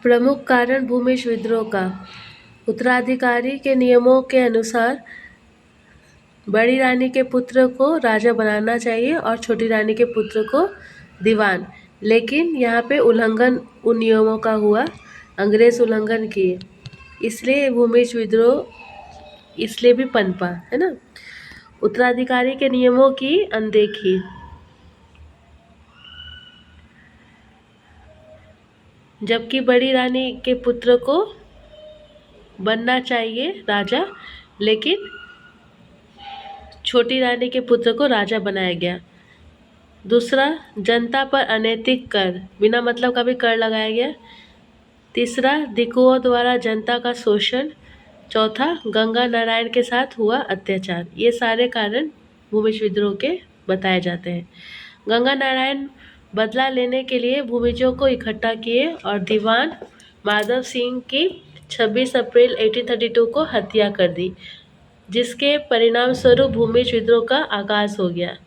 प्रमुख कारण भूमिज विद्रोह का। उत्तराधिकारी के नियमों के अनुसार बड़ी रानी के पुत्र को राजा बनाना चाहिए और छोटी रानी के पुत्र को दीवान। लेकिन यहाँ पे उल्लंघन उन नियमों का हुआ, अंग्रेज उल्लंघन किए, इसलिए भूमिज विद्रोह इसलिए भी पनपा, है ना। उत्तराधिकारी के नियमों की अनदेखी। जबकि बड़ी रानी के पुत्र को बनना चाहिए राजा, लेकिन छोटी रानी के पुत्र को राजा बनाया गया। दूसरा, जनता पर अनैतिक कर, बिना मतलब का भी कर लगाया गया। तीसरा, दिकुओं द्वारा जनता का शोषण। चौथा, गंगा नारायण के साथ हुआ अत्याचार। ये सारे कारण भूमिज विद्रोह के बताए जाते हैं। गंगा नारायण बदला लेने के लिए भूमिजों को इकट्ठा किए और दीवान माधव सिंह की 26 अप्रैल 1832 को हत्या कर दी, जिसके परिणाम स्वरूप भूमिज विद्रोह का आगाज हो गया।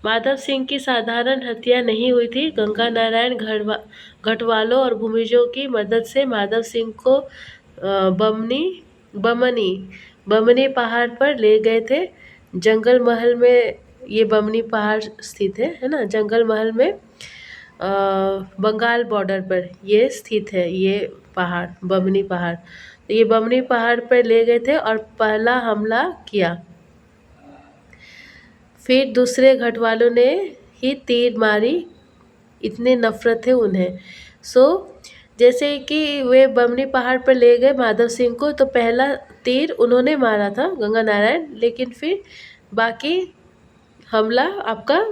माधव सिंह की साधारण हत्या नहीं हुई थी। गंगा नारायण घटवालों और भूमिजों की मदद से माधव सिंह को बमनी पहाड़ पर ले गए थे। जंगल महल में ये बमनी पहाड़ स्थित है ना। जंगल महल में बंगाल बॉर्डर पर ये स्थित है, ये पहाड़ बमनी पहाड़। तो ये बमनी पहाड़ पर ले गए थे और पहला हमला किया। फिर दूसरे घटवालों ने ही तीर मारी, इतने नफरत है उन्हें। जैसे कि वे बमनी पहाड़ पर ले गए माधव सिंह को, तो पहला तीर उन्होंने मारा था गंगा नारायण, लेकिन फिर बाकी हमला आपका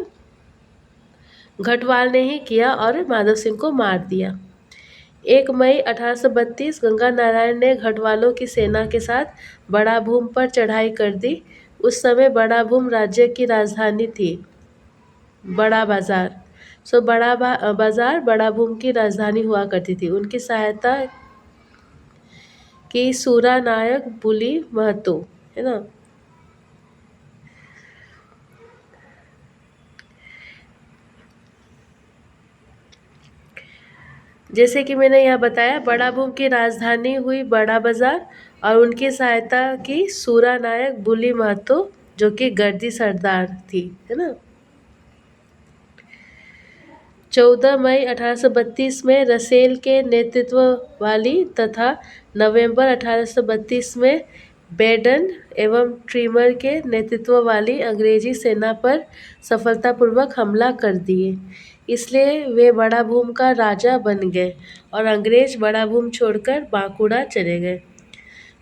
घटवाल ने ही किया और माधव सिंह को मार दिया। 1 मई 1832 गंगा नारायण ने घटवालों की सेना के साथ बड़ा भूम पर चढ़ाई कर दी। उस समय बड़ा भूम राज्य की राजधानी थी। बड़ा बाजार बाजार बड़ा भूम की राजधानी हुआ करती थी। उनकी सहायता की सूरा नायक बुली महतो, है ना। जैसे कि मैंने यहाँ बताया, बड़ा भूम की राजधानी हुई बड़ा बाजार और उनकी सहायता की सूरा नायक बुली महतो, जो कि गर्दी सरदार थी, है ना। 14 मई 1832 में रसेल के नेतृत्व वाली तथा नवंबर 1832 में बेडन एवं ट्रीमर के नेतृत्व वाली अंग्रेजी सेना पर सफलतापूर्वक हमला कर दिए। इसलिए वे बड़ा भूम का राजा बन गए और अंग्रेज बड़ा भूम छोड़कर बांकुड़ा चले गए।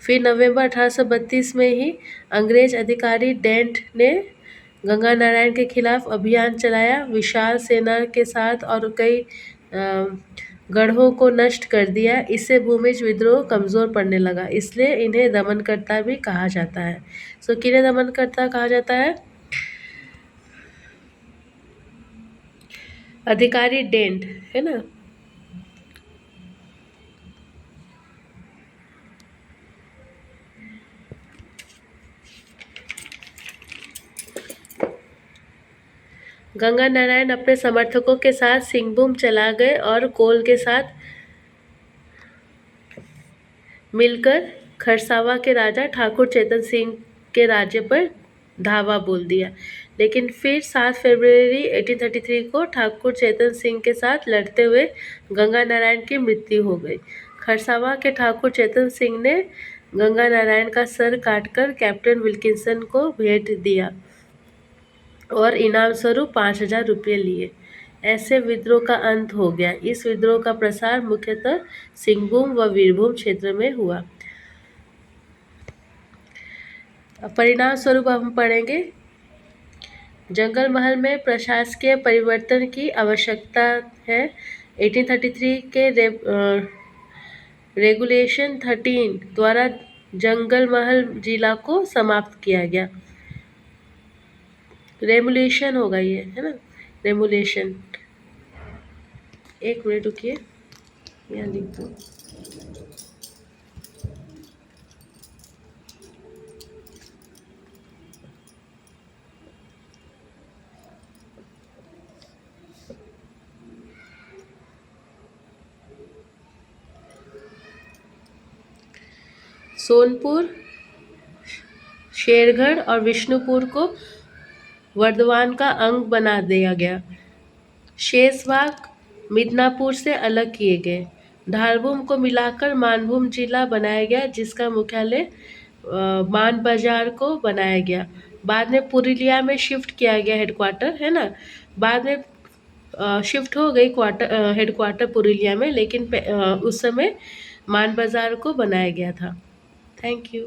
फिर नवंबर 1832 में ही अंग्रेज अधिकारी डेंट ने गंगा नारायण के खिलाफ अभियान चलाया, विशाल सेना के साथ, और कई गढ़ों को नष्ट कर दिया। इससे भूमिज विद्रोह कमजोर पड़ने लगा, इसलिए इन्हें दमनकर्ता भी कहा जाता है। किन्हें दमनकर्ता कहा जाता है? अधिकारी डेंट, है ना। गंगा नारायण अपने समर्थकों के साथ सिंहभूम चला गए और कोल के साथ मिलकर खरसावा के राजा ठाकुर चेतन सिंह के राज्य पर धावा बोल दिया। लेकिन फिर 7 फरवरी 1833 को ठाकुर चेतन सिंह के साथ लड़ते हुए गंगा नारायण की मृत्यु हो गई। खरसावा के ठाकुर चेतन सिंह ने गंगा नारायण का सर काटकर कैप्टन विल्किंसन को भेंट दिया और इनाम स्वरूप 5000 रुपये लिए। ऐसे विद्रोह का अंत हो गया। इस विद्रोह का प्रसार मुख्यतः सिंहभूम व वीरभूम क्षेत्र में हुआ। परिणाम स्वरूप हम पढ़ेंगे, जंगल महल में प्रशासकीय परिवर्तन की आवश्यकता है। 1833 के रेगुलेशन 13 द्वारा जंगल महल जिला को समाप्त किया गया। रेमुलेशन होगा ये, है ना, रेमुलेशन। एक मिनट रुकिए, यहाँ लिख दो। सोनपुर, शेरगढ़ और विष्णुपुर को वर्धमान का अंग बना दिया गया। शेष भाग मिदनापुर से अलग किए गए। धारभूम को मिलाकर मानभूम जिला बनाया गया, जिसका मुख्यालय मान बाजार को बनाया गया। बाद में पुरुलिया में शिफ्ट किया गया हेडक्वार्टर, है ना। बाद में शिफ्ट हो गई हेडक्वार्टर पुरुलिया में, लेकिन उस समय मान बाजार को बनाया गया था। Thank you.